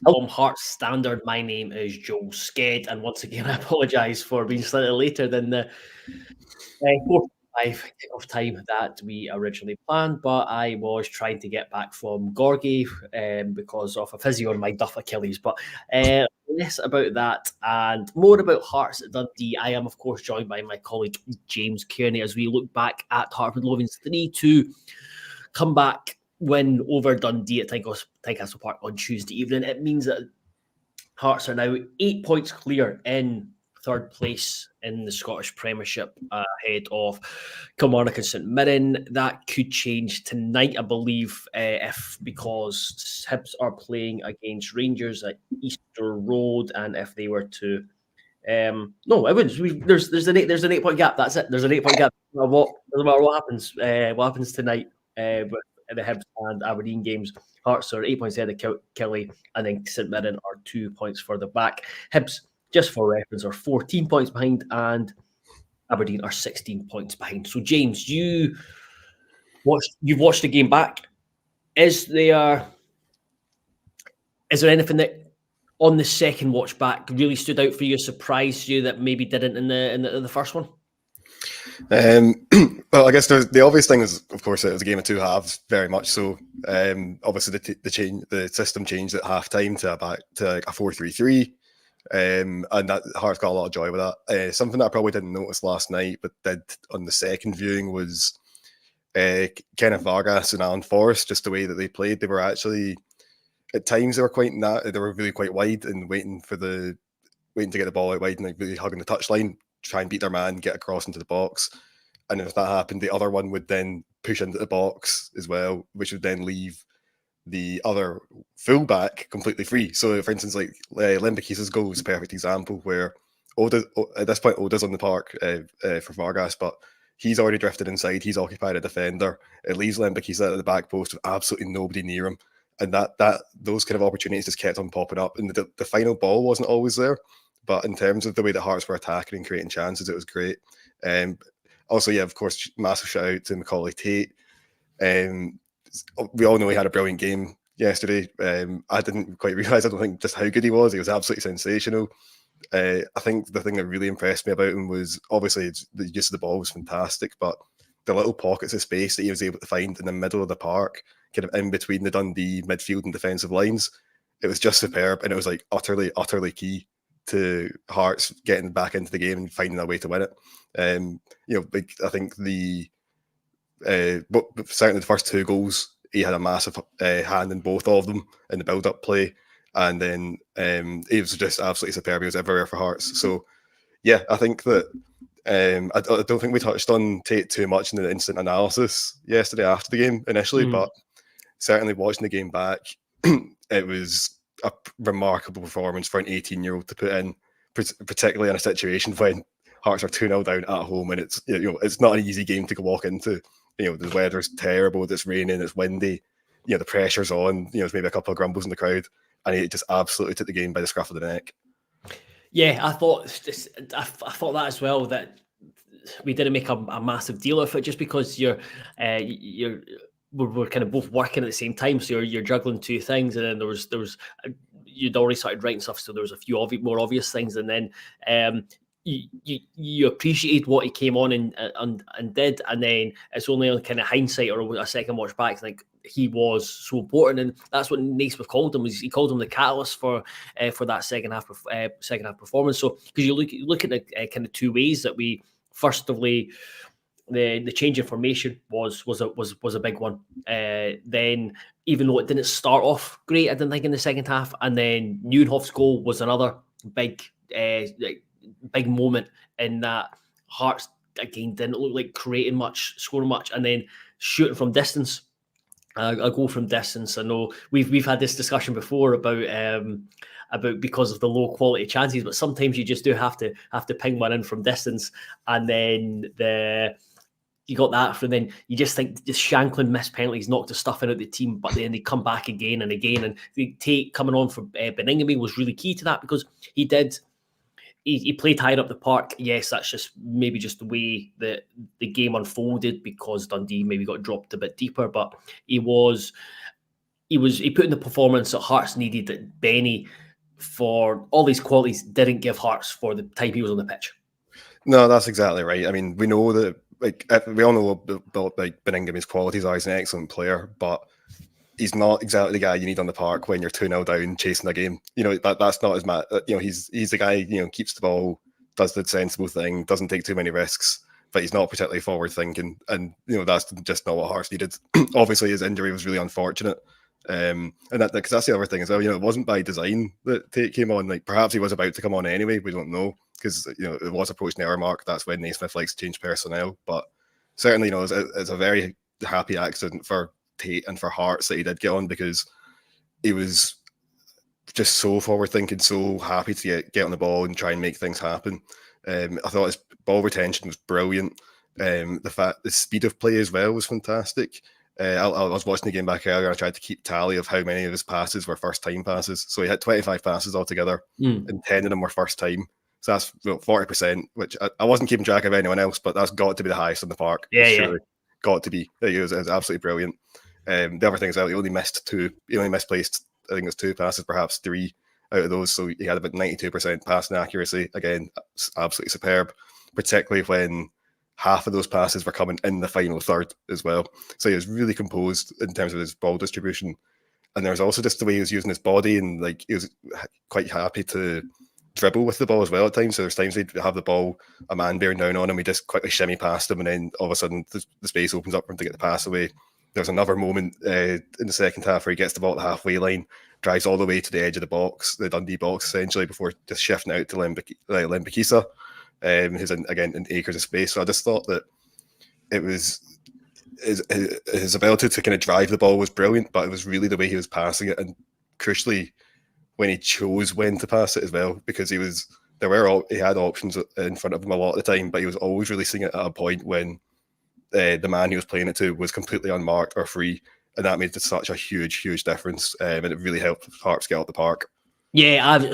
Hearts Standard. My name is Joel Sked, and once again, I apologise for being slightly later than the 4:05 kick-off time that we originally planned, but I was trying to get back from Gorgie because of a physio on my duff Achilles. But less about that and more about Hearts at Dundee. I am, of course, joined by my colleague James Kearney as we look back at Heart of Midlothian's 3-2 comeback win over Dundee at Tynecastle Park on Tuesday evening. It means that Hearts are now 8 points clear in third place in the Scottish Premiership ahead of Kilmarnock and St Mirren. That could change tonight, I believe, because Hibs are playing against Rangers at Easter Road, and if they were to no, it wouldn't. There's an 8 point gap. That's it. There's an 8 point gap. Doesn't matter what happens. What happens tonight with the Hibs and Aberdeen games? Hearts are 8 points ahead of Kelly, and then St Mirren are 2 points further back. Hibs, just for reference, are 14 points behind, and Aberdeen are 16 points behind. So, James, you've watched the game back. Is there anything that on the second watch back really stood out for you, surprised you that maybe didn't in the first one? Well, I guess the obvious thing is, of course, it was a game of two halves, very much so. Obviously, the system changed at half time to a 4-3-3, and that Hearts got a lot of joy with that. Something that I probably didn't notice last night, but did on the second viewing, was Kenneth Vargas and Alan Forrest. Just the way that they played, they were actually at times they were really quite wide and waiting to get the ball out wide and like really hugging the touchline, try and beat their man, get across into the box. And if that happened, the other one would then push into the box as well, which would then leave the other fullback completely free. So, for instance, like Lembekisa's goal is a perfect example where at this point, Oda's on the park for Vargas, but he's already drifted inside. He's occupied a defender. It leaves Lembekisa at the back post with absolutely nobody near him. And those kind of opportunities just kept on popping up. And the final ball wasn't always there. But in terms of the way the Hearts were attacking and creating chances, it was great. Also, yeah, of course, massive shout out to Macaulay Tate. We all know he had a brilliant game yesterday. I didn't quite realise, I don't think, just how good he was. He was absolutely sensational. I think the thing that really impressed me about him was, obviously, the use of the ball was fantastic, but the little pockets of space that he was able to find in the middle of the park, kind of in between the Dundee midfield and defensive lines, it was just superb, and it was like utterly, utterly key to Hearts getting back into the game and finding a way to win it. I think certainly the first two goals, he had a massive hand in both of them in the build-up play, and then he was just absolutely superb. He was everywhere for Hearts. So yeah, I think that I don't think we touched on Tate too much in the instant analysis yesterday after the game initially, but certainly watching the game back, it was a remarkable performance for an 18-year-old to put in, particularly in a situation when Hearts are 2-0 down at home, and it's not an easy game to walk into. The weather's terrible, it's raining, it's windy, the pressure's on, there's maybe a couple of grumbles in the crowd, and he just absolutely took the game by the scruff of the neck. Yeah, I thought that as well, that we didn't make a massive deal of it just because we're kind of both working at the same time, so you're juggling two things, and then there was you'd already started writing stuff, so there was a few more obvious things, and then you appreciated what he came on and did, and then it's only on kind of hindsight or a second watch back, like he was so important, and that's what Naismith called him. He called him the catalyst for that second half performance. So because you look at the kind of two ways that we, first of all, the change in formation was a big one. Then, even though it didn't start off great, I didn't think in the second half, and then Nieuwenhof's goal was another big moment in that Hearts again didn't look like creating much, scoring much, and then shooting from distance. A goal from distance. I know we've had this discussion before about because of the low quality chances, but sometimes you just do have to ping one in from distance, and then you got that from, then you just think just Shanklin missed penalties, knocked the stuff out of the team, but then they come back again and again. And the Tate coming on for Beningame was really key to that, because he played higher up the park. Yes, that's just maybe just the way that the game unfolded because Dundee maybe got dropped a bit deeper, but he was he put in the performance that Hearts needed, that Benny, for all these qualities, didn't give Hearts for the time he was on the pitch. No, that's exactly right. I mean, we know that, like, we all know about like Benningham's qualities. He's an excellent player, but he's not exactly the guy you need on the park when you're 2-0 down chasing a game. You know, that's not his man. You know, he's the guy, you know, keeps the ball, does the sensible thing, doesn't take too many risks, but he's not particularly forward thinking. And, you know, that's just not what Hearts needed. Obviously, his injury was really unfortunate. And that, because that's the other thing as well, you know, it wasn't by design that Tate came on. Like, perhaps he was about to come on anyway. We don't know, because, you know, it was approaching the hour mark. That's when Naismith likes to change personnel. But certainly, you know, it's a very happy accident for Tate and for Hearts that he did get on, because he was just so forward thinking, so happy to get on the ball and try and make things happen. I thought his ball retention was brilliant. The speed of play as well was fantastic. I was watching the game back earlier. I tried to keep tally of how many of his passes were first time passes. So he had 25 passes altogether, and 10 of them were first time. So that's 40%, which I wasn't keeping track of anyone else, but that's got to be the highest in the park. Yeah, surely. Yeah. Got to be. It was absolutely brilliant. The other thing is that he only missed two. He only misplaced, I think it was 2 passes, perhaps 3 out of those. So he had about 92% passing accuracy. Again, absolutely superb, particularly when half of those passes were coming in the final third as well. So he was really composed in terms of his ball distribution. And there was also just the way he was using his body, and like he was quite happy to dribble with the ball as well at times. So there's times he'd have the ball, a man bearing down on him, we just quickly shimmy past him, and then all of a sudden the space opens up for him to get the pass away. There's another moment in the second half where he gets the ball at the halfway line, drives all the way to the edge of the box, the Dundee box essentially, before just shifting out to Lembikisa, who's again in acres of space. So I just thought that it was his ability to kind of drive the ball was brilliant, but it was really the way he was passing it, and crucially when he chose when to pass it as well, because he had options in front of him a lot of the time, but he was always releasing it at a point when the man he was playing it to was completely unmarked or free, and that made such a huge difference, and it really helped Hearts get out the park. Yeah,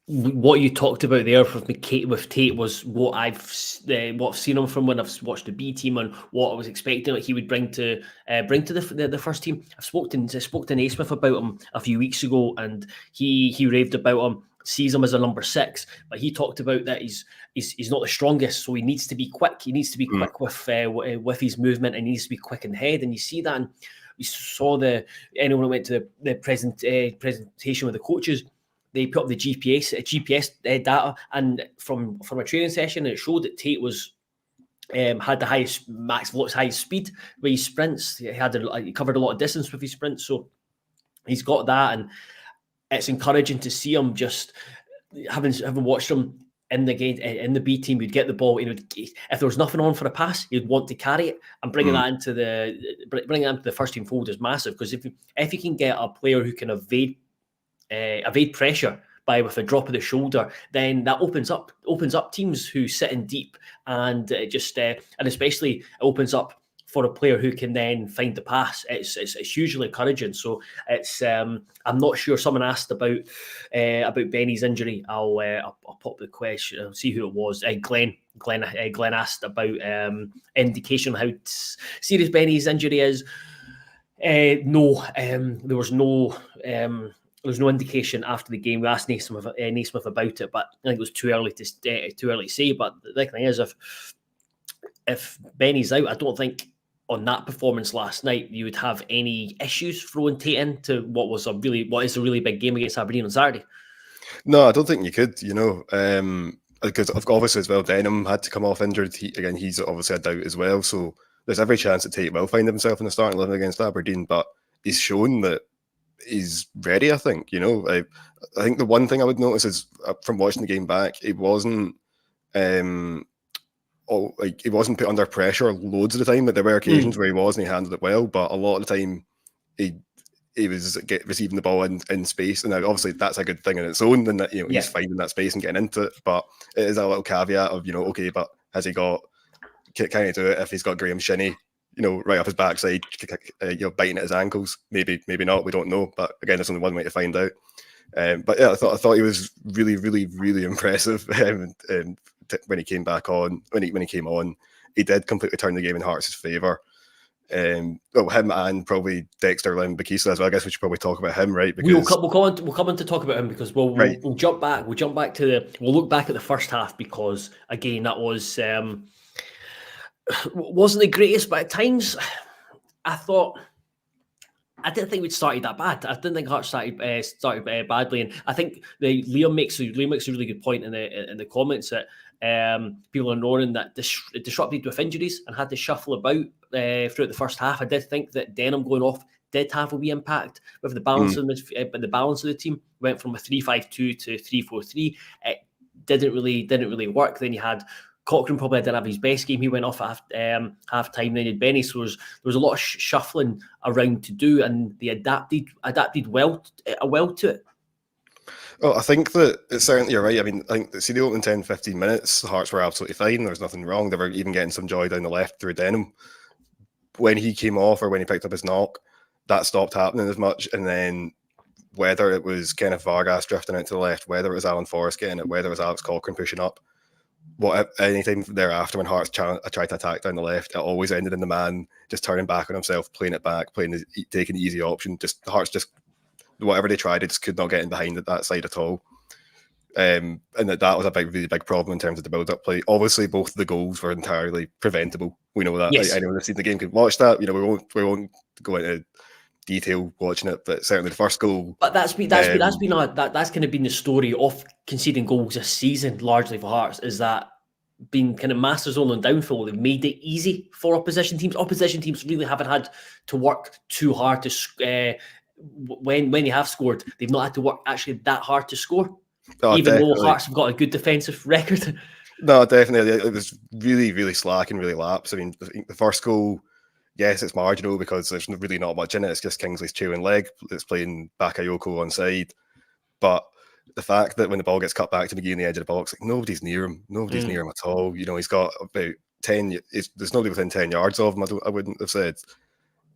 what you talked about there with Tate was what I've seen him from when I've watched the B team, and what I was expecting he would bring to the first team. I spoke to Naismith about him a few weeks ago, and he raved about him, sees him as a number 6, but he talked about that he's not the strongest, so he needs to be quick. He needs to be quick with his movement, and he needs to be quick in head, and you see that. And we saw anyone who went to the presentation with the coaches. They put up the GPS data, and from a training session, it showed that Tate had the highest highest speed with his sprints. He covered a lot of distance with his sprints, so he's got that, and it's encouraging to see him. Just having watched him in the game in the B team, he'd get the ball. If there was nothing on for a pass, he'd want to carry it, and bringing that into the first team fold is massive, because if you can get a player who can evade pressure with a drop of the shoulder, then that opens up teams who sit in deep, and and especially opens up for a player who can then find the pass. It's hugely encouraging. So it's I'm not sure. Someone asked about Benny's injury. I'll pop the question. I'll see who it was. Glenn asked about indication how serious Benny's injury is. No, there was no. There was no indication after the game. We asked Naismith about it, but I think it was too early to say. But the thing is, if Benny's out, I don't think on that performance last night you would have any issues throwing Tate into what is a really big game against Aberdeen on Saturday. No, I don't think you could. You know, because obviously as well, Denham had to come off injured. He's obviously a doubt as well. So there's every chance that Tate will find himself in the starting 11 against Aberdeen. But he's shown that he's ready. I think, you know, I think the one thing I would notice is from watching the game back, he wasn't he wasn't put under pressure loads of the time. But there were occasions where he was, and he handled it well. But a lot of the time, he was receiving the ball in space, and obviously that's a good thing in its own. And that, you know, he's finding that space and getting into it. But it is a little caveat of, you know, okay, but has he got? Can he do it if he's got Graham Shinney, you know, right up his backside, you know, biting at his ankles? Maybe not. We don't know. But again, there's only one way to find out. But yeah, I thought he was really impressive when he came back on. When he came on, he did completely turn the game in Hearts' favour. Well, him and probably Dexter Lembikisa as well. I guess we should probably talk about him, right? We'll Because come on to talk about him because we'll jump back. We'll jump back to we'll look back at the first half because again that was wasn't the greatest, but at times I didn't think we'd started that bad. I didn't think Hearts started badly, and I think Liam makes a really good point in the comments that people are knowing that disrupted with injuries and had to shuffle about throughout the first half. I did think that Denham going off did have a wee impact with the balance of the balance of the team. Went from a 3-5-2 to 3-4-3. It didn't really work. Then you had Cochrane probably didn't have his best game. He went off at half time. Then you had Benny. So there was a lot of shuffling around to do, and they adapted well to it. Well, I think that it's certainly you're right. I mean, I think see the opening 10-15 minutes, Hearts were absolutely fine. There was nothing wrong. They were even getting some joy down the left through Denham. When he came off or when he picked up his knock, that stopped happening as much. And then whether it was Kenneth Vargas drifting out to the left, whether it was Alan Forrest getting it, whether it was Alex Cochrane pushing up, anytime thereafter when Hearts tried to attack down the left, it always ended in the man just turning back on himself, playing it back, taking the easy option. Just Hearts just whatever they tried, they just could not get in behind that side at all. And that was a really big problem in terms of the build-up play. Obviously, both of the goals were entirely preventable. We know that. Yes. Like, anyone that's seen the game can watch that. You know, we won't go into detail watching it, but certainly the first goal. But that's kind of been the story of conceding goals this season, largely for Hearts, is that being kind of masters on downfall. They've made it easy for opposition teams. Opposition teams really haven't had to work too hard to when they have scored. They've not had to work actually that hard to score. Even though Hearts have got a good defensive record. No, definitely. It was really, really slack and really lapse. I mean, the first goal, yes, it's marginal because there's really not much in it. It's just Kingsley's chewing leg. It's playing Bakayoko on side. But the fact that when the ball gets cut back to McGee on the edge of the box, like, nobody's near him. Nobody's near him at all. You know, he's got about 10. There's nobody within 10 yards of him, I wouldn't have said.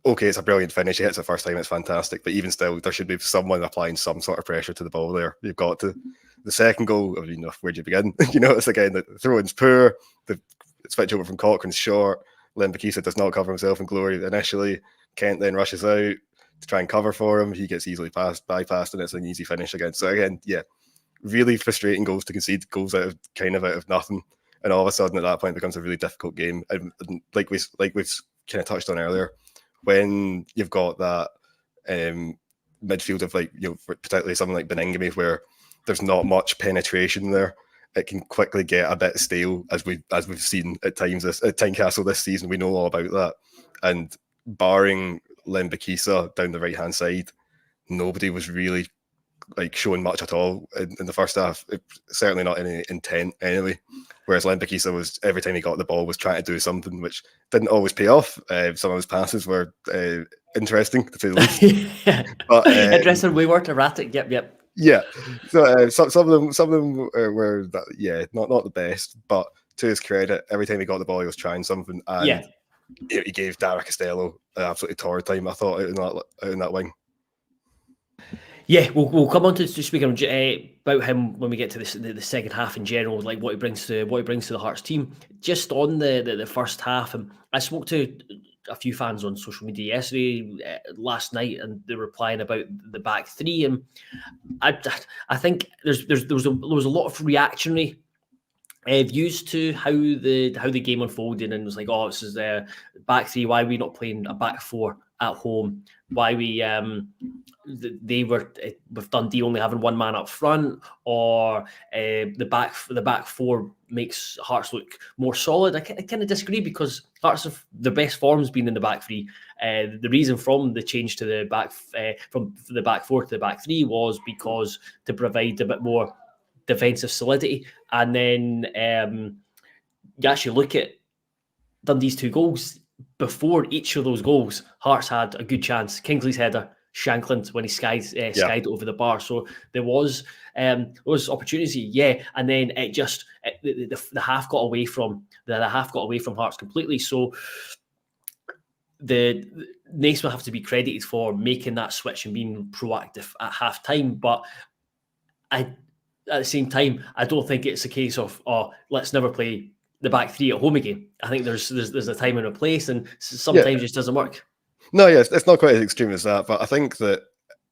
Okay, it's a brilliant finish. He hits it the first time, it's fantastic. But even still, there should be someone applying some sort of pressure to the ball there. You've got to. The second goal, I mean, where'd you begin? You know, it's again, the throw-in's poor. The switch over from Cochrane's short. Lembikisa does not cover himself in glory initially. Kent then rushes out to try and cover for him. He gets easily bypassed, and it's an easy finish again. So again, yeah, really frustrating goals to concede, goals out of nothing. And all of a sudden at that point it becomes a really difficult game. And like we've kind of touched on earlier, when you've got that midfield of, like, you know, particularly something like Beningame where there's not much penetration there, it can quickly get a bit stale, as we've seen at times at Tynecastle this season. We know all about that. And barring Lembikisa down the right hand side, nobody was really like showing much at all in the first half. Certainly not any intent anyway. Whereas Lembikisa was, every time he got the ball, was trying to do something, which didn't always pay off. Some of his passes were interesting, to say the least. But, interesting, wayward, erratic. Yep. Yeah. So some of them were not the best. But to his credit, every time he got the ball, he was trying something, and he gave Dara Costello an absolutely torrid time, I thought, out in that wing. Yeah, we'll come on to speak about him when we get to the second half in general, like what he brings to the Hearts team. Just on the first half, and I spoke to a few fans on social media yesterday, last night, and they were replying about the back three, and I think there was a lot of reactionary views to how the game unfolded, and it was like, oh, this is the back three. Why are we not playing a back four at home? Why we they were with Dundee only having one man up front, or the back four makes Hearts look more solid. I kind of disagree, because Hearts have their best form's been in the back three. The reason from the change to the back from the back four to the back three was because to provide a bit more defensive solidity. And then you actually look at Dundee's two goals. Before each of those goals, Hearts had a good chance. Kingsley's header, Shankland when he skied over the bar. So there was opportunity, and then it just the half got away from Hearts completely. So the Naismith have to be credited for making that switch and being proactive at half time. But at the same time, I don't think it's a case of, let's never play the back three at home again. I think there's a time and a place, and sometimes it just doesn't work. No, yes, it's not quite as extreme as that, but I think that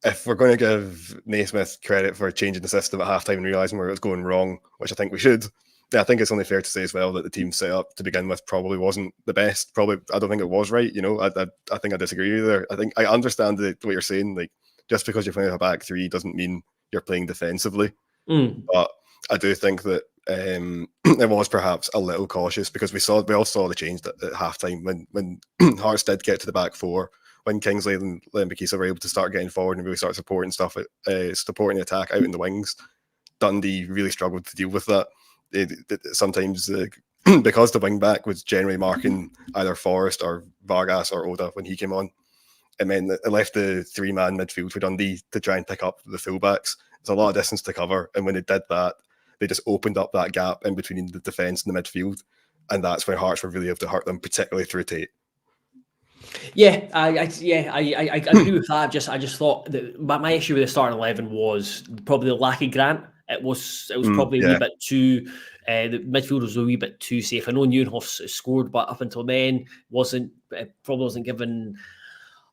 if we're going to give Naismith credit for changing the system at halftime and realising where it was going wrong, which I think we should, I think it's only fair to say as well that the team set up to begin with probably wasn't the best. Probably, I don't think it was right. I think I disagree with you there. I think I understand what you're saying. Like, just because you're playing a back three doesn't mean you're playing defensively. But I do think that it was perhaps a little cautious because we all saw the change at halftime when Hearts did get to the back four, when Kingsley and Lembikisa were able to start getting forward and really start supporting supporting the attack out in the wings. Dundee really struggled to deal with that. Sometimes because the wing back was generally marking either Forrest or Vargas or Oda when he came on, it meant that it left the three-man midfield for Dundee to try and pick up the fullbacks. There's a lot of distance to cover, and when they did that, they just opened up that gap in between the defence and the midfield, and that's where Hearts were really able to hurt them, particularly through Tate. Yeah, I agree with that. I just thought that my issue with the starting 11 was probably the lack of Grant. It was probably a wee bit too. The midfield was a wee bit too safe. I know Neuenhoff scored, but up until then probably wasn't given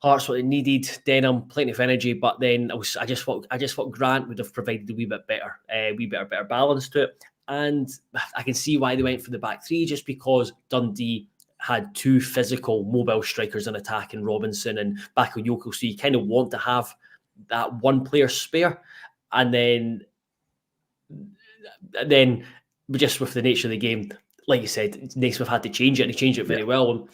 Hearts what they needed. Denham plenty of energy, but then I just thought Grant would have provided a wee bit better balance to it. And I can see why they went for the back three, just because Dundee had two physical mobile strikers in attack in Robinson and Bakayoko, so you kind of want to have that one player spare. And then just with the nature of the game, like you said, Naismith had to change it, and he changed it very well. And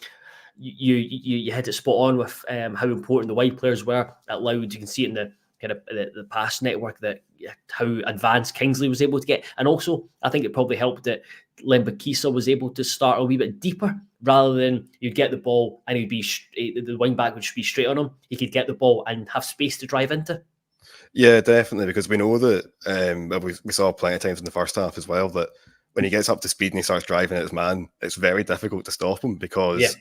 you hit it spot on with how important the wide players were. It allowed, you can see it in the kind of the pass network, that how advanced Kingsley was able to get. And also, I think it probably helped that Lembikisa was able to start a wee bit deeper, rather than you'd get the ball and the wing back would be straight on him. He could get the ball and have space to drive into. Yeah, definitely, because we know that we saw plenty of times in the first half as well that when he gets up to speed and he starts driving at his man, it's very difficult to stop him, because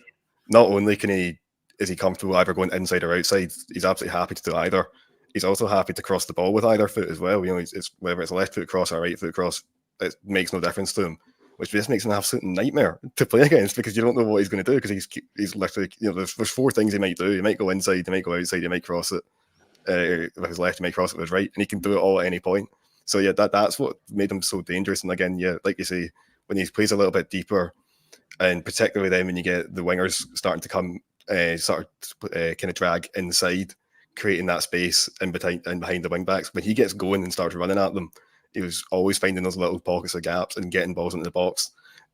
not only is he comfortable either going inside or outside, he's absolutely happy to do either. He's also happy to cross the ball with either foot as well. It's whether it's a left foot cross or a right foot cross, it makes no difference to him, which just makes an absolute nightmare to play against, because you don't know what he's going to do, because he's literally, there's four things he might do. He might go inside, he might go outside, he might cross it with his left, he might cross it with his right, and he can do it all at any point. So yeah, that's what made him so dangerous. And again, like you say, when he plays a little bit deeper, and particularly then when you get the wingers starting to come kind of drag inside, creating that space in behind the wing backs, when he gets going and starts running at them, he was always finding those little pockets of gaps and getting balls into the box.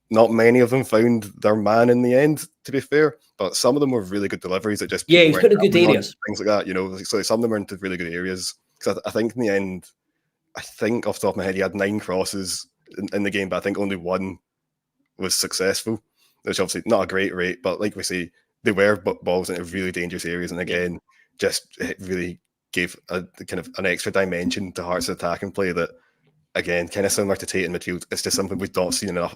Not many of them found their man in the end, to be fair, but some of them were really good deliveries that just he's put in good areas, things like that. So some of them were into really good areas. Because I think in the end, I think off the top of my head, he had 9 crosses in the game, but I think only 1 was successful, which obviously not a great rate, but like we say, they were balls into really dangerous areas, and again, it really gave a kind of an extra dimension to Hearts' attacking play that, again, kind of similar to Tate in midfield. It's just something we've not seen an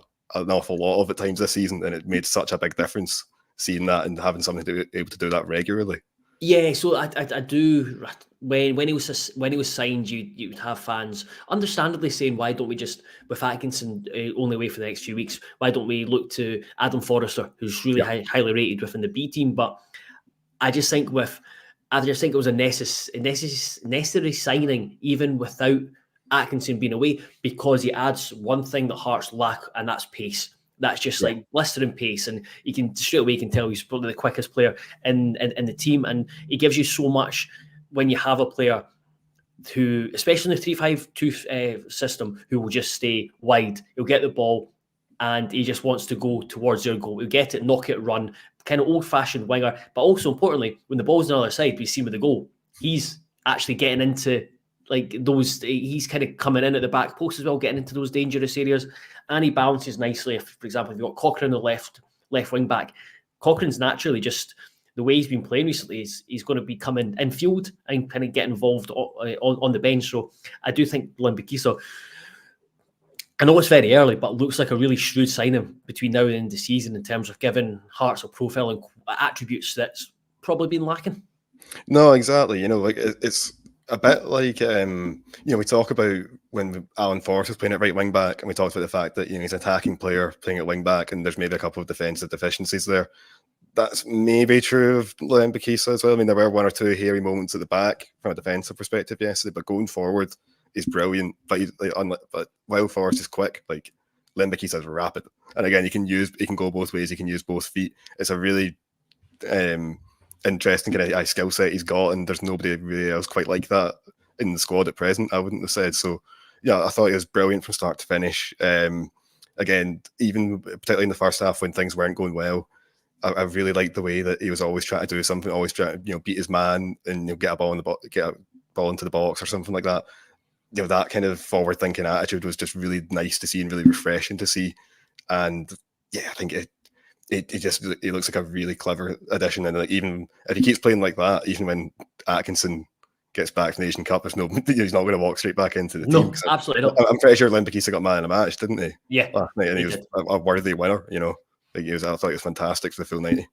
awful lot of at times this season, and it made such a big difference seeing that and having something to be able to do that regularly. Yeah, so I do. When he was signed, you would have fans understandably saying, why don't we just, with Atkinson only away for the next few weeks, why don't we look to Adam Forrester, who's really highly rated within the B team? But I just think it was a necessary signing, even without Atkinson being away, because he adds one thing that Hearts lack, and that's pace. That's just like blistering pace, and you can straight away tell he's probably the quickest player in the team, and he gives you so much when you have a player who, especially in the 3-5-2 system, who will just stay wide. He'll get the ball and he just wants to go towards your goal. He'll get it, knock it, run, kind of old-fashioned winger. But also importantly, when the ball's on the other side, we see with the goal, he's actually getting into like those, he's kind of coming in at the back post as well, getting into those dangerous areas, and he balances nicely. If, for example, if you've got Cochrane, the left wing back, Cochrane's naturally just, the way he's been playing recently, he's going to be coming infield and kind of get involved on the bench. So I do think Lembikisa, I know it's very early, but looks like a really shrewd signing between now and the end of the season in terms of giving Hearts a profile and attributes that's probably been lacking. No, exactly. Like it's a bit like we talk about when Alan Forrest was playing at right wing back, and we talked about the fact that he's an attacking player playing at wing back, and there's maybe a couple of defensive deficiencies there. That's maybe true of Lembikisa as well. I mean, there were one or two hairy moments at the back from a defensive perspective yesterday, but going forward, he's brilliant. But but while Forrest is quick, like Lembikisa is rapid, and again, he can go both ways. He can use both feet. It's a really interesting kind of skill set he's got, and there's nobody really else quite like that in the squad at present, I wouldn't have said. So yeah, I thought he was brilliant from start to finish. Again, even particularly in the first half when things weren't going well, I really liked the way that he was always trying to do something, always trying to beat his man and get a ball into the box or something like that. That kind of forward thinking attitude was just really nice to see and really refreshing to see. And yeah, I think it looks like a really clever addition. And even if he keeps playing like that, even when Atkinson gets back from the Asian Cup, he's not going to walk straight back into the team. No, absolutely not. I'm pretty sure Lembikisa got man of the match, didn't he? Yeah, last night, and he was a worthy winner. I thought it was fantastic for the full 90.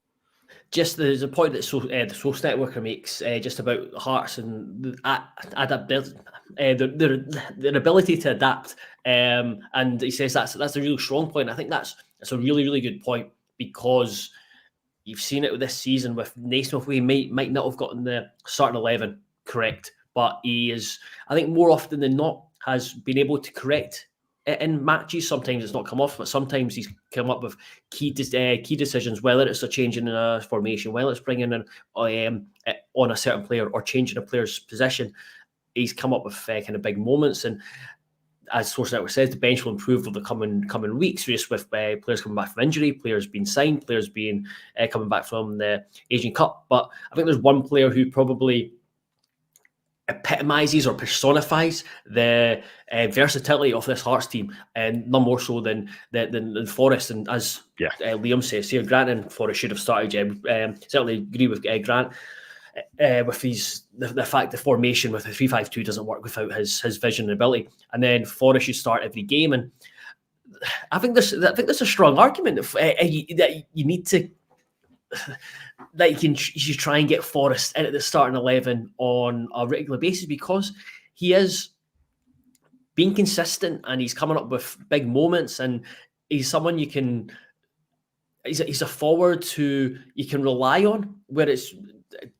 Just there's a point that the Source Networker makes just about Hearts and their ability to adapt, and he says that's a really strong point. I think that's a really, really good point, because you've seen it with this season with Naismith. We might not have gotten the starting 11 correct, but he is, I think, more often than not, has been able to correct in matches. Sometimes it's not come off, but sometimes he's come up with key decisions, whether it's a change in a formation, whether it's bringing in on a certain player or changing a player's position. He's come up with kind of big moments, and as Source Network says, the bench will improve over the coming weeks, just with players coming back from injury, players being signed, players being coming back from the Asian Cup. But I think there's one player who probably epitomizes or personifies the versatility of this Hearts team, and none more so than Forrest. And as Liam says here, Grant and Forrest should have started. Certainly agree with Grant with the fact the formation with a 3-5-2 doesn't work without his vision and ability. And then Forrest should start every game. And I think there's a strong argument that you need to. That you should try and get Forrest in at the starting 11 on a regular basis, because he is being consistent and he's coming up with big moments, and he's someone he's a forward who you can rely on, where it's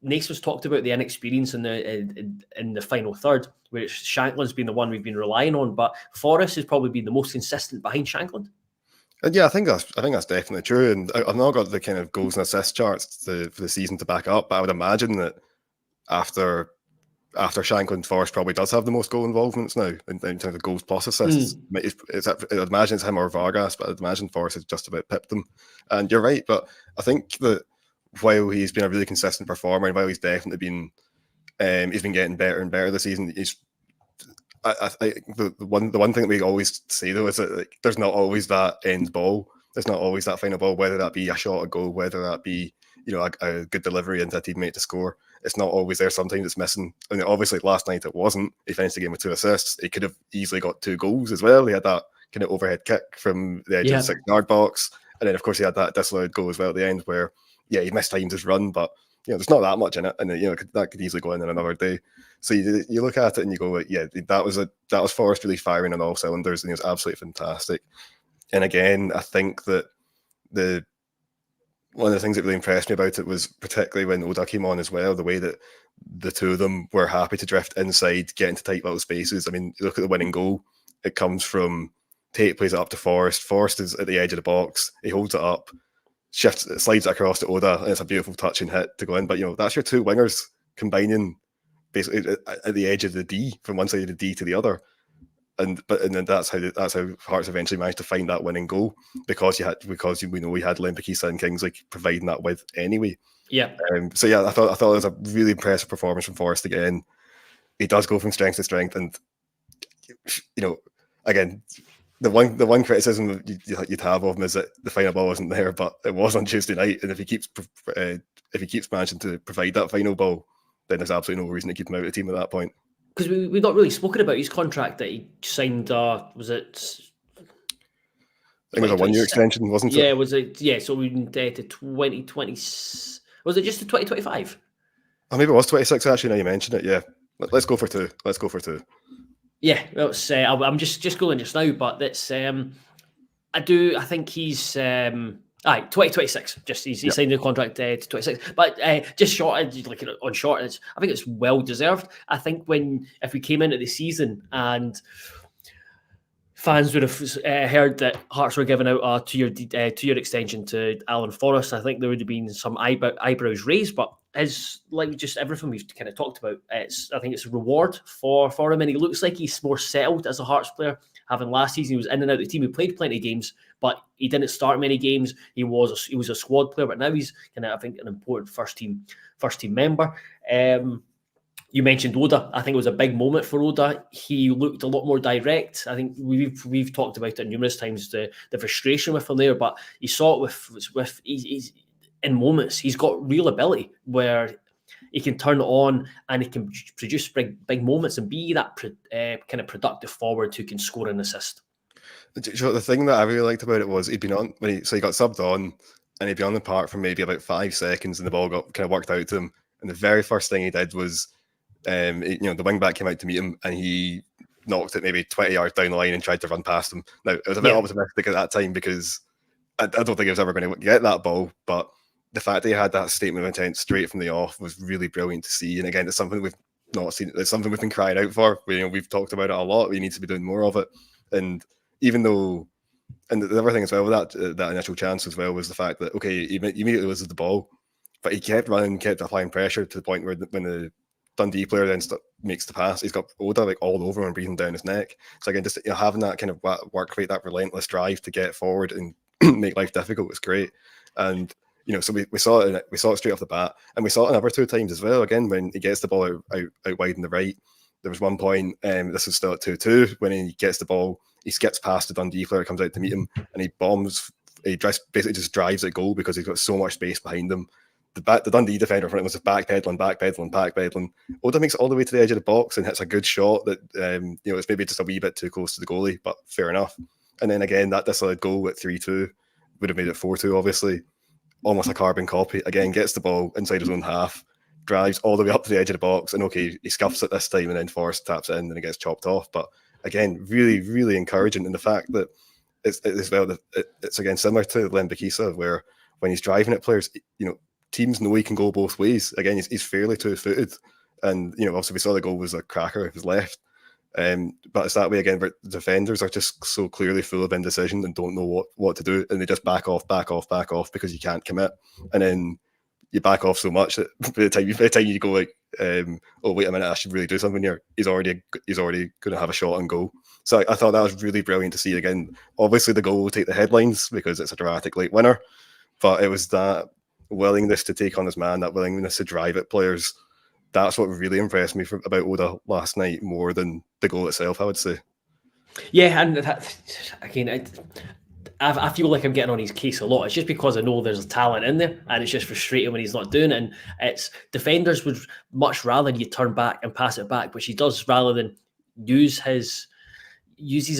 Naismith's talked about the inexperience in the final third, where Shankland's been the one we've been relying on, but Forrest has probably been the most consistent behind Shankland. And yeah, I think that's definitely true. And I've not got the kind of goals and assist charts for the season to back up, but I would imagine that after Shankland, Forrest probably does have the most goal involvements now in terms of goals plus assists. I'd imagine it's him or Vargas, but I'd imagine Forrest has just about pipped them. And you're right, but I think that while he's been a really consistent performer, and while he's definitely been he's been getting better and better this season, I the one thing that we always say though is that there's not always that end ball. There's not always that final ball, whether that be a shot, a goal, whether that be a good delivery into a teammate to score. It's not always there. Sometimes it's missing. I mean, obviously last night it wasn't. He finished the game with 2 assists. He could have easily got 2 goals as well. He had that kind of overhead kick from the edge of the 6-yard box, and then of course he had that disallowed goal as well at the end, where he missed times his run, but there's not that much in it, and that could easily go in another day. So you look at it and you go, that was Forrest really firing on all cylinders, and he was absolutely fantastic. And again, I think that one of the things that really impressed me about it was particularly when Oda came on as well, the way that the two of them were happy to drift inside, get into tight little spaces. I mean, you look at the winning goal, it comes from Tate plays it up to Forrest. Forrest is at the edge of the box, he holds it up, slides it across to Oda, and it's a beautiful touching hit to go in. But that's your two wingers combining basically at the edge of the D, from one side of the D to the other, and then that's how Hearts eventually managed to find that winning goal, because we know we had Lembikisa and Kingsley providing that with anyway. Yeah. So yeah, I thought it was a really impressive performance from Forrest again. He does go from strength to strength, and again, the one criticism you'd have of him is that the final ball wasn't there, but it was on Tuesday night, and if he keeps managing to provide that final ball, then there's absolutely no reason to keep him out of the team at that point. Because we've not really spoken about his contract that he signed. Was it? I think it was a 1-year extension, wasn't it? Yeah, was it? Yeah, so we went to 2020. Was it just to 2025? Oh, maybe it was 26 actually. Now you mention it, yeah. Let's go for two. Let's go for two. Yeah, that's, I'm just going just now, but that's I think he's 2026. Just he signed the contract to 26, but just shortage, like on shortage. I think it's well deserved. I think if we came into the season and fans would have heard that Hearts were giving out a two-year extension to Alan Forrest, I think there would have been some eyebrows raised. But as like just everything we've kind of talked about, I think it's a reward for him, and he looks like he's more settled as a Hearts player. Having last season, he was in and out of the team. He played plenty of games, but he didn't start many games. He was a squad player, but now he's kind of, I think, an important first team member. You mentioned Oda. I think it was a big moment for Oda. He looked a lot more direct. I think we've talked about it numerous times, the frustration with him there, but you saw it with he's in moments. He's got real ability where he can turn it on and he can produce big moments and be that kind of productive forward who can score and assist. The thing that I really liked about it was he'd been on so he got subbed on and he'd be on the park for maybe about 5 seconds and the ball got kind of worked out to him. And the very first thing he did was the wing back came out to meet him and he knocked it maybe 20 yards down the line and tried to run past him. Now, it was a bit optimistic at that time because I don't think he was ever going to get that ball, but the fact that he had that statement of intent straight from the off was really brilliant to see. And again, it's something we've not seen. It's something we've been crying out for. We've talked about it a lot. We need to be doing more of it. And even though, and the other thing as well with that initial chance as well was the fact that, okay, he immediately loses the ball, but he kept running, kept applying pressure to the point where when the Dundee player then makes the pass, he's got Oda like all over him and breathing down his neck. So again, just having that kind of work rate, that relentless drive to get forward and make life difficult was great. And so we saw it straight off the bat, and we saw it another 2 times as well. Again, when he gets the ball out wide in the right, there was one point, this is still at 2-2, when he gets the ball, he skips past the Dundee player, comes out to meet him, and he basically just drives at goal because he's got so much space behind him. The Dundee defender in front of him was backpedaling. Oda makes it all the way to the edge of the box and hits a good shot that it's maybe just a wee bit too close to the goalie, but fair enough. And then again, that disallowed goal at 3-2 would have made it 4-2, obviously. Almost a carbon copy. Again, gets the ball inside his own half, drives all the way up to the edge of the box, and okay, he scuffs it this time, and then Forrest taps it in, and it gets chopped off. But again, really, really encouraging in the fact that it's again similar to Lembikisa, where when he's driving at players, teams know he can go both ways. Again, he's fairly two-footed, and obviously we saw the goal was a cracker with his left. But it's that way again, where the defenders are just so clearly full of indecision and don't know what to do, and they just back off because you can't commit, and then you back off so much that by the time you go like, oh wait a minute, I should really do something here, he's already going to have a shot on goal. So I thought that was really brilliant to see. Again, obviously the goal will take the headlines because it's a dramatic late winner, but it was that willingness to take on his man, that willingness to drive at players. That's what really impressed me about Oda last night more than the goal itself, I would say. Yeah, and again, I feel like I'm getting on his case a lot. It's just because I know there's talent in there, and it's just frustrating when he's not doing it. And it's defenders would much rather you turn back and pass it back, which he does, rather than use his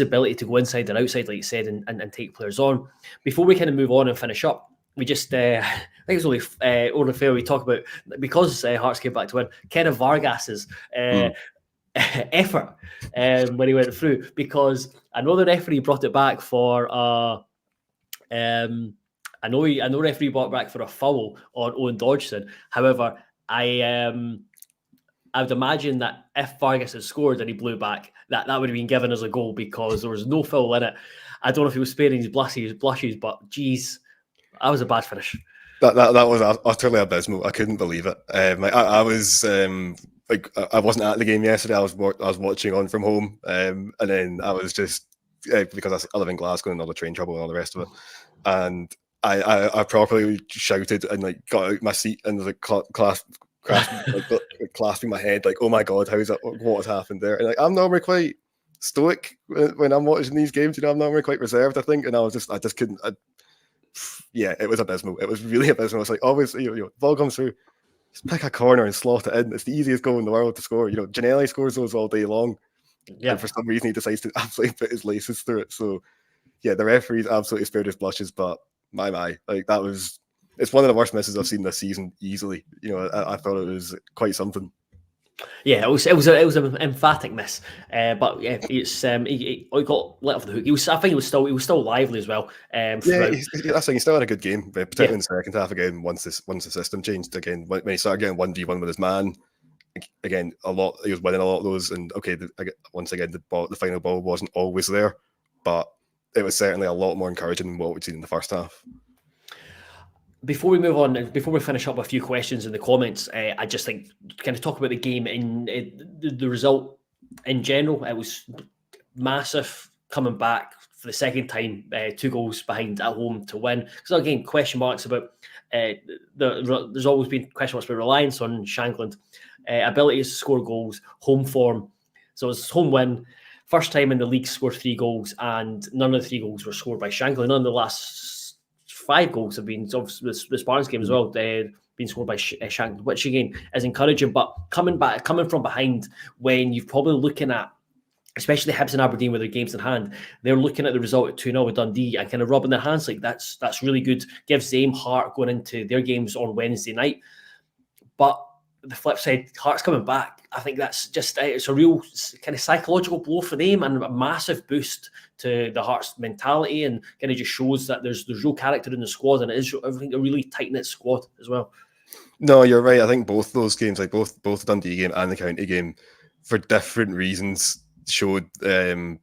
ability to go inside and outside, like you said, and take players on. Before we kind of move on and finish up, we just, I think it's only fair we talk about, because Hearts came back to win, Kenneth Vargas's effort when he went through, because I know the referee brought it back for I know referee brought it back for a foul on Owen Dodgson. However, I would imagine that if Vargas had scored and he blew back, that would have been given as a goal because there was no foul in it. I don't know if he was sparing his blushes, but geez, that was a bad finish. That was utterly abysmal. I couldn't believe it. I was I wasn't at the game yesterday. I was watching on from home, and then I was just because I live in Glasgow and all the train trouble and all the rest of it, and I properly shouted and like got out my seat and was like clasping my head like, oh my god, how's that? What has happened there? And like, I'm normally quite stoic when I'm watching these games. I'm normally quite reserved, I think, and I just couldn't. Yeah, it was abysmal. It was really abysmal. It's like, obviously, ball comes through, just pick a corner and slot it in. It's the easiest goal in the world to score. Janelli scores those all day long. Yeah. And for some reason, he decides to absolutely put his laces through it. So, yeah, the referee's absolutely spared his blushes, but my, like it's one of the worst misses I've seen this season easily. I thought it was quite something. Yeah, it was an emphatic miss, but yeah, it's he got let off the hook. I think he was still lively as well. Yeah, Throughout. that's thing. He still had a good game, particularly Yeah, in the second half. Again, once the system changed again, when he started getting 1v1 with his man, again, he was winning a lot of those. And okay, once again, the final ball wasn't always there, but it was certainly a lot more encouraging than what we'd seen in the first half. before we move on, before we finish up a few questions in the comments, I just think kind of talk about the game and the result in general. It was massive coming back for the second time, 2 goals behind at home to win. So again, question marks about there's always been question marks about reliance on Shankland, ability to score goals, home form. So it's home win. First time in the league scored 3 goals, and none of the 3 goals were scored by Shankland. None of the last 5 goals have been, obviously the Spartans game as well, been scored by Shankland, which again is encouraging. But coming from behind when you're probably looking at, especially Hibs and Aberdeen with their games in hand, they're looking at the result at 2-0 with Dundee and kind of rubbing their hands like that's really good. Gives them heart going into their games on Wednesday night. But the flip side, Hearts coming back, I think that's just, it's a real kind of psychological blow for them and a massive boost to the Hearts mentality, and kind of just shows that there's real character in the squad, and it is, I think, a really tight-knit squad as well. No, you're right. I think both those games, like both the Dundee game and the County game, for different reasons, showed this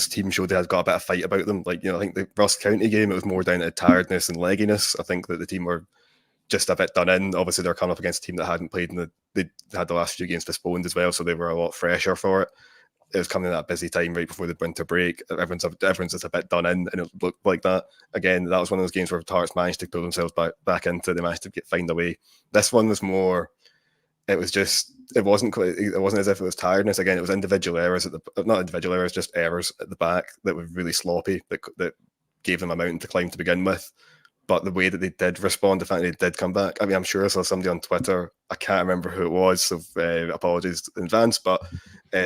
team showed they had got a bit of fight about them. Like, I think the Ross County game, it was more down to tiredness and legginess. I think that the team were just a bit done in. Obviously, they're coming up against a team that hadn't played, and they had the last few games postponed as well, so they were a lot fresher for it. It was coming at a busy time right before the winter break. Everyone's just a bit done in, and it looked like that. Again, that was one of those games where Hearts managed to pull themselves back into it. They managed to find a way. This one was more. It wasn't as if it was tiredness. Again, it was individual errors not individual errors, just errors at the back that were really sloppy, that gave them a mountain to climb to begin with. But the way that they did respond, the fact they did come back. I mean, I'm sure I saw somebody on Twitter, I can't remember who it was, so apologies in advance, but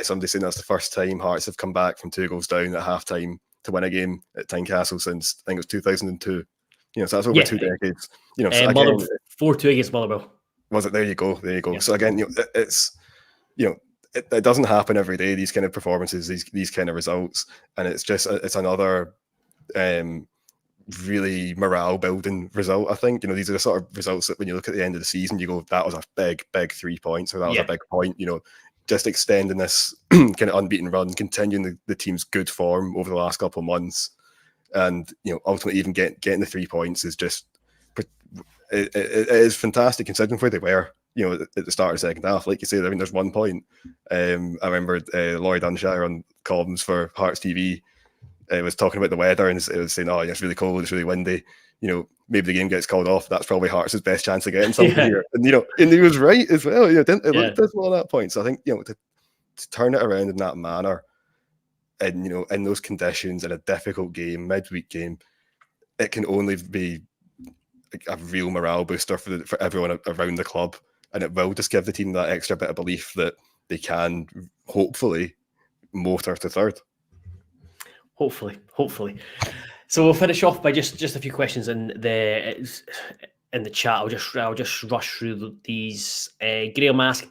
somebody saying that's the first time Hearts have come back from 2 goals down at halftime to win a game at Tynecastle since, I think it was 2002. So that's over 2 decades. So again, 4-2 against Motherwell. Was it? There you go. Yeah. So again, it's it doesn't happen every day. These kind of performances, these kind of results, and it's another really morale building result. I think these are the sort of results that when you look at the end of the season, you go, that was a big 3 points, or that was a big point. Just extending this kind of unbeaten run, continuing the team's good form over the last couple of months, and ultimately even getting the 3 points is just. It is fantastic considering where they were, at the start of the second half. Like you say, I mean, there's 1 point. I remember Laurie Dunshire on columns for Hearts TV was talking about the weather, and it was saying, "Oh, it's really cold, it's really windy. Maybe the game gets called off. That's probably Hearts' best chance of getting something here." And and he was right as well. It looked dismal at that point. So I think to turn it around in that manner, and in those conditions, in a difficult game, midweek game, it can only be a real morale booster for everyone around the club, and it will just give the team that extra bit of belief that they can hopefully motor to third. Hopefully. So we'll finish off by just a few questions in the chat. I'll just rush through these. Graham asks,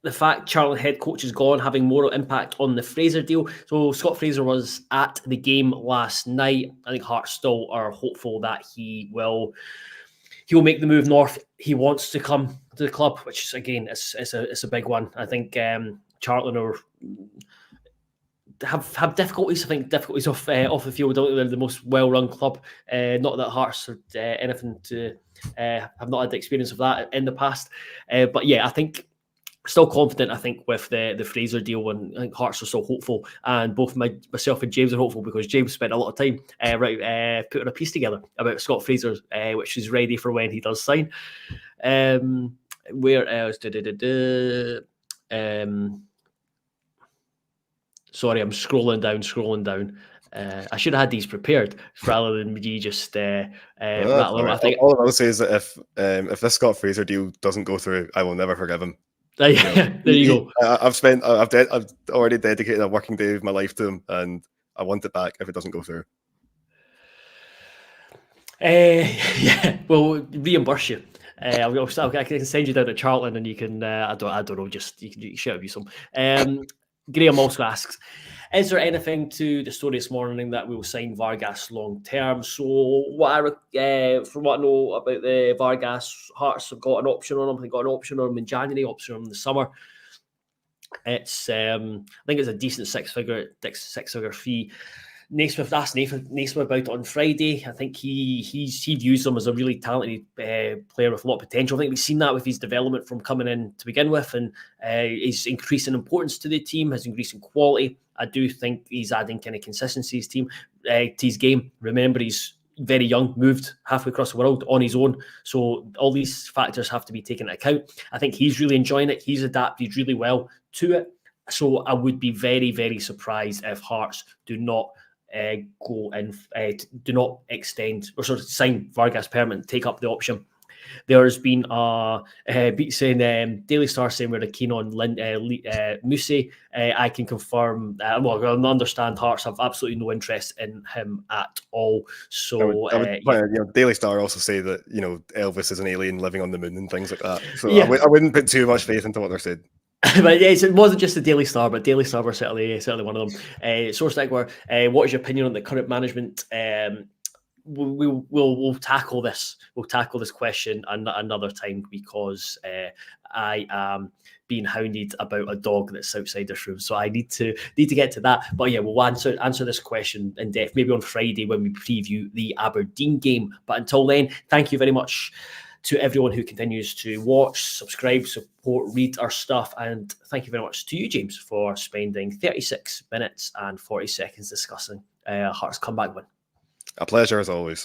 the fact Charlton head coach is gone having more impact on the Fraser deal. So Scott Fraser was at the game last night. I think Hearts still are hopeful that he will make the move north. He wants to come to the club, which again is a big one. I think Charlton have difficulties. I think difficulties off the field. They're the most well-run club. Not that Hearts are anything to have not had the experience of that in the past. But yeah, I think. Still confident, I think, with the Fraser deal, and I think Hearts are still hopeful, and both myself and James are hopeful because James spent a lot of time putting a piece together about Scott Fraser, which is ready for when he does sign. Where else? Sorry, I'm scrolling down. I should have had these prepared rather than me just rattle them. I think all I will say is that if this Scott Fraser deal doesn't go through, I will never forgive him. There you go. I've already dedicated a working day of my life to him, and I want it back if it doesn't go through. Yeah, we'll reimburse you. I can send you down to Charlton, and you can I don't know, just you can share with some. Graham also asks, is there anything to the story this morning that we will sign Vargas long term? So from what I know about the Vargas, Hearts have got an option on him. They got an option on him in January, option on him in the summer. It's I think it's a decent six figure fee. Naismith asked Naismith about it on Friday. I think he views him as a really talented player with a lot of potential. I think we've seen that with his development from coming in to begin with, and he's increasing importance to the team, has increasing quality. I do think he's adding kind of consistency to his game. Remember, he's very young, moved halfway across the world on his own. So all these factors have to be taken into account. I think he's really enjoying it. He's adapted really well to it. So I would be very, very surprised if Hearts do not go and do not extend or sort of sign Vargas permanent, take up the option. There's been Daily Star saying we're keen on Musi. I can confirm. I understand Hearts have absolutely no interest in him at all. So Daily Star also say that Elvis is an alien living on the moon and things like that. So yeah. I wouldn't put too much faith into what they're saying. But yes, it wasn't just the Daily Star, but Daily Star were certainly one of them. Source Egwer, what is your opinion on the current management? We'll tackle this. We'll tackle this question another time, because I am being hounded about a dog that's outside this room, so I need to get to that. But yeah, we'll answer this question in depth maybe on Friday when we preview the Aberdeen game. But until then, thank you very much to everyone who continues to watch, subscribe, support, read our stuff. And thank you very much to you, James, for spending 36 minutes and 40 seconds discussing Hearts' comeback win. A pleasure as always.